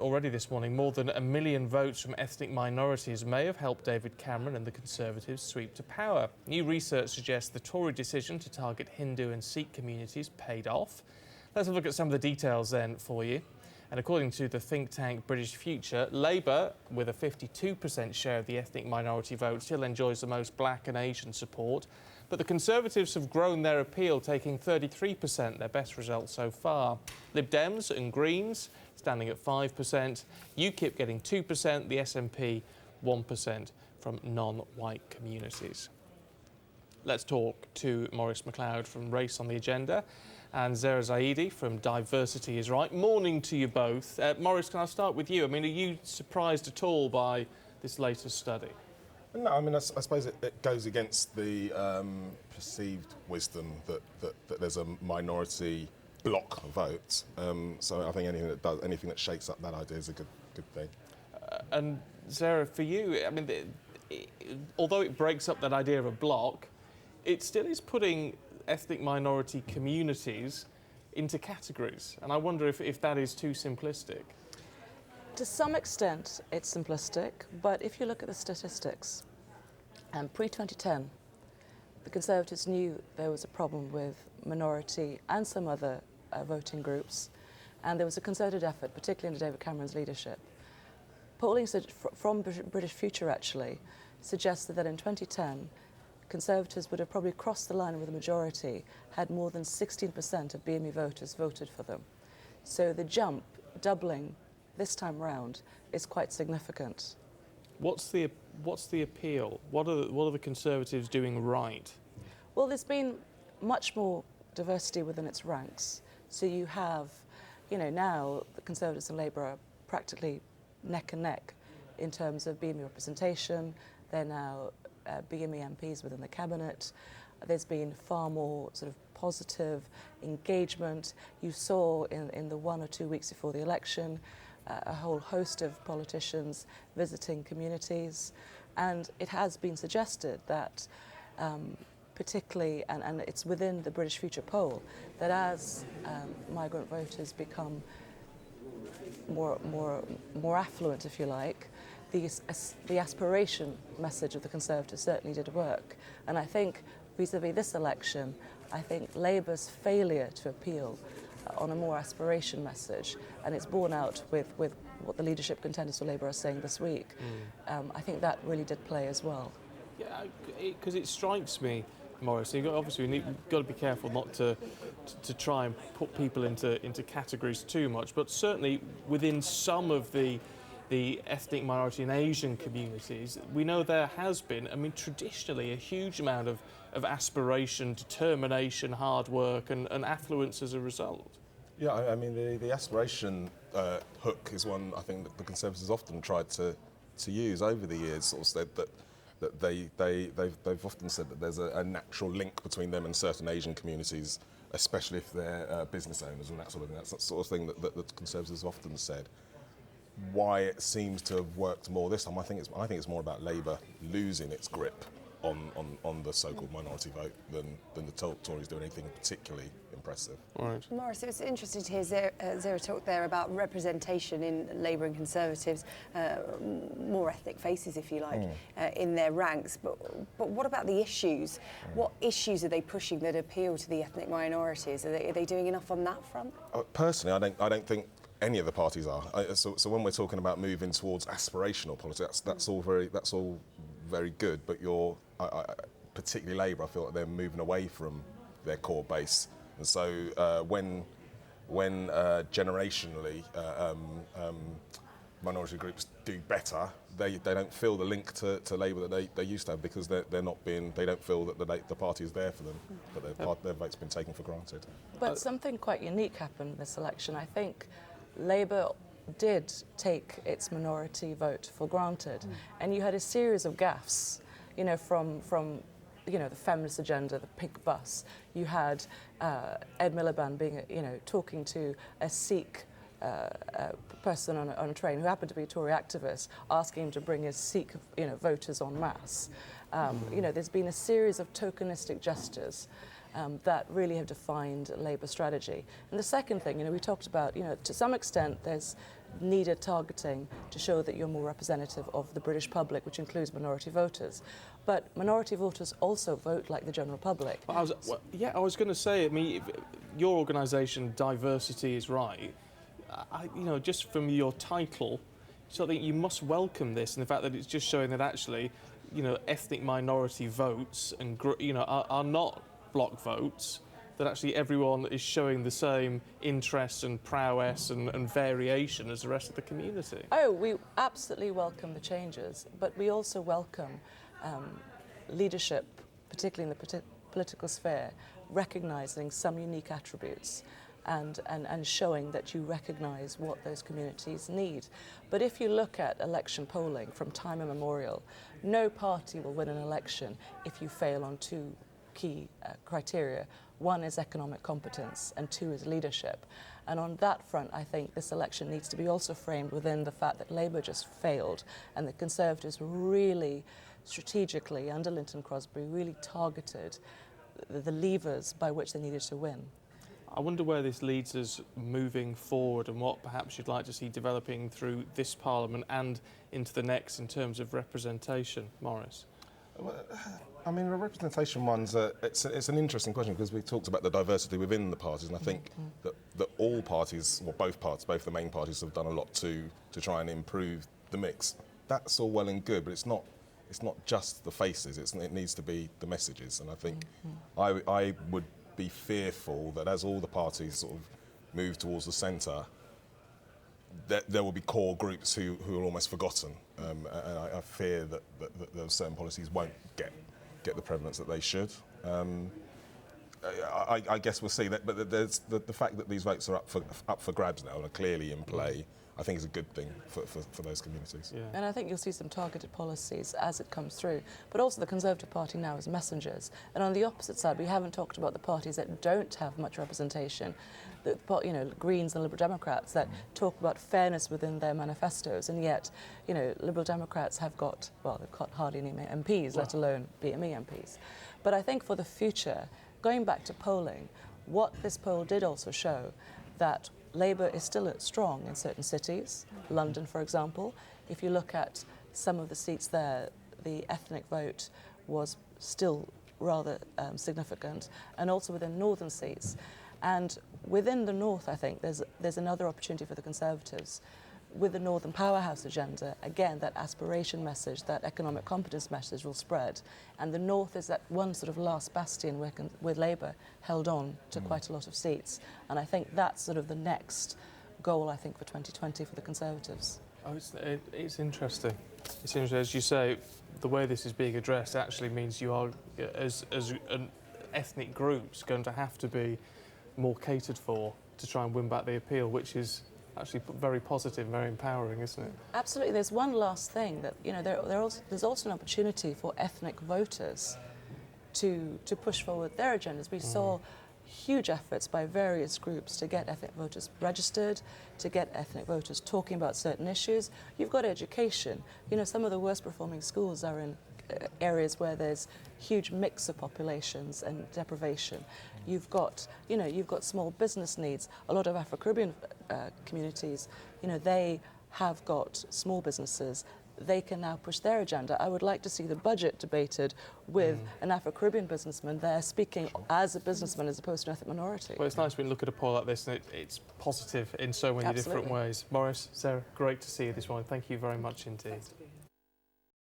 Already this morning, more than 1 million votes from ethnic minorities may have helped David Cameron and the Conservatives sweep to power. New research suggests the Tory decision to target Hindu and Sikh communities paid off. Let's have a look at some of the details then for you. And according to the think tank British Future, Labour, with a 52% share of the ethnic minority vote, still enjoys the most black and Asian support. But the Conservatives have grown their appeal, taking 33%, their best result so far. Lib Dems and Greens standing at 5%, UKIP getting 2%, the SNP 1% from non-white communities. Let's talk to Maurice McLeod from Race on the Agenda and Zehra Zaidi from Diversity is Right. Morning to you both. Maurice, can I start with you? I mean, are you surprised at all by this latest study? No, I mean, I suppose it goes against the perceived wisdom that there's a minority block of votes. So I think anything that shakes up that idea is a good thing. And Zehra, for you, I mean, although it breaks up that idea of a block, it still is putting ethnic minority communities into categories. And I wonder if that is too simplistic. To some extent, it's simplistic, but if you look at the statistics, pre-2010, the Conservatives knew there was a problem with minority and some other voting groups, and there was a concerted effort, particularly under David Cameron's leadership. Polling from British Future actually suggested that in 2010, Conservatives would have probably crossed the line with a majority had more than 16% of BME voters voted for them. So the jump, doubling this time round, is quite significant. What's the appeal? What are the Conservatives doing right? Well, there's been much more diversity within its ranks. So you have, now the Conservatives and Labour are practically neck and neck in terms of BME representation. They're now BME MPs within the cabinet. There's been far more sort of positive engagement. You saw in the 1 or 2 weeks before the election a whole host of politicians visiting communities, and it has been suggested that particularly, and it's within the British Future Poll, that as migrant voters become more affluent, if you like, the aspiration message of the Conservatives certainly did work. And I think, vis-à-vis this election, I think Labour's failure to appeal on a more aspiration message, and it's borne out with what the leadership contenders for Labour are saying this week, I think that really did play as well. Yeah, because it strikes me, Maurice, obviously we've got to be careful not to try and put people into categories too much, but certainly within some of the ethnic minority and Asian communities, we know there has been, I mean, traditionally a huge amount of aspiration, determination, hard work and affluence as a result. Yeah, I mean, the aspiration hook is one I think that the Conservatives often tried to use over the years, sort of said that they've often said that there's a natural link between them and certain Asian communities, especially if they're business owners and that sort of thing. That's the sort of thing that the Conservatives have often said. Why it seems to have worked more this time, I think it's more about Labour losing its grip on the so-called minority vote than the Tories doing anything particularly impressive. Right. Maurice, it was interesting to hear Zehra talk there about representation in Labour and Conservatives, more ethnic faces, if you like, in their ranks. But what about the issues? What issues are they pushing that appeal to the ethnic minorities? Are they doing enough on that front? Personally, I don't think any of the parties are. So when we're talking about moving towards aspirational politics, that's all very good. But particularly Labour, I feel like they're moving away from their core base. And so when generationally minority groups do better, they don't feel the link to Labour that they used to have, because they don't feel that the party is there for them, that their vote's been taken for granted. But something quite unique happened in this election. I think Labour did take its minority vote for granted, and you had a series of gaffes, from the feminist agenda, the pink bus. You had Ed Miliband talking to a Sikh person on a train who happened to be a Tory activist, asking him to bring his Sikh voters en masse. There's been a series of tokenistic gestures that really have defined Labour strategy. And the second thing, we talked about, to some extent there's needed targeting to show that you're more representative of the British public, which includes minority voters. But minority voters also vote like the general public. I was going to say, I mean, if your organisation, Diversity is Right, just from your title, so I think you must welcome this, and the fact that it's just showing that actually, ethnic minority votes and are not block votes, that actually everyone is showing the same interest and prowess and variation as the rest of the community. Oh, we absolutely welcome the changes, but we also welcome leadership, particularly in the political sphere, recognising some unique attributes and showing that you recognise what those communities need. But if you look at election polling from time immemorial, no party will win an election if you fail on two key criteria. One is economic competence and two is leadership. And on that front, I think this election needs to be also framed within the fact that Labour just failed and the Conservatives really strategically, under Linton Crosby, really targeted the levers by which they needed to win. I wonder where this leads us moving forward and what perhaps you'd like to see developing through this Parliament and into the next in terms of representation, Maurice. I mean, the representation one's it's an interesting question because we talked about the diversity within the parties, and I think that all parties, well, both the main parties have done a lot to try and improve the mix. That's all well and good, but it's not just the faces. It needs to be the messages, and I think I would be fearful that as all the parties sort of move towards the centre, that there will be core groups who are almost forgotten, and I fear that those certain policies won't get the prevalence that they should. I guess we'll see that, but there's the fact that these votes are up for grabs now and are clearly in play, I think is a good thing for those communities. Yeah. And I think you'll see some targeted policies as it comes through. But also the Conservative Party now is messengers. And on the opposite side, we haven't talked about the parties that don't have much representation. The Greens and Liberal Democrats that talk about fairness within their manifestos, and yet, Liberal Democrats have got, they've got hardly any MPs, let alone BME MPs. But I think for the future, going back to polling, what this poll did also show that Labour is still strong in certain cities, London, for example. If you look at some of the seats there, the ethnic vote was still rather significant, and also within northern seats. And within the north, I think, there's another opportunity for the Conservatives. With the Northern Powerhouse agenda, again, that aspiration message, that economic competence message will spread. And the north is that one sort of last bastion where Labour held on to quite a lot of seats. And I think that's sort of the next goal, I think, for 2020 for the Conservatives. Oh, it's interesting. It's interesting, as you say, the way this is being addressed actually means you are, as an ethnic groups, going to have to be more catered for to try and win back the appeal, which is actually very positive, very empowering, isn't it? Absolutely. There's one last thing that there's also an opportunity for ethnic voters to push forward their agendas. We saw huge efforts by various groups to get ethnic voters registered, to get ethnic voters talking about certain issues. You've got education. Some of the worst performing schools are in areas where there's huge mix of populations and deprivation. You've got small business needs. A lot of Afro-Caribbean communities, they have got small businesses. They can now push their agenda. I would like to see the budget debated with an Afro-Caribbean businessman there speaking as a businessman as opposed to an ethnic minority. Well, it's nice when you look at a poll like this and it's positive in so many different ways. Maurice, Zehra, great to see you this morning. Thank you very much indeed.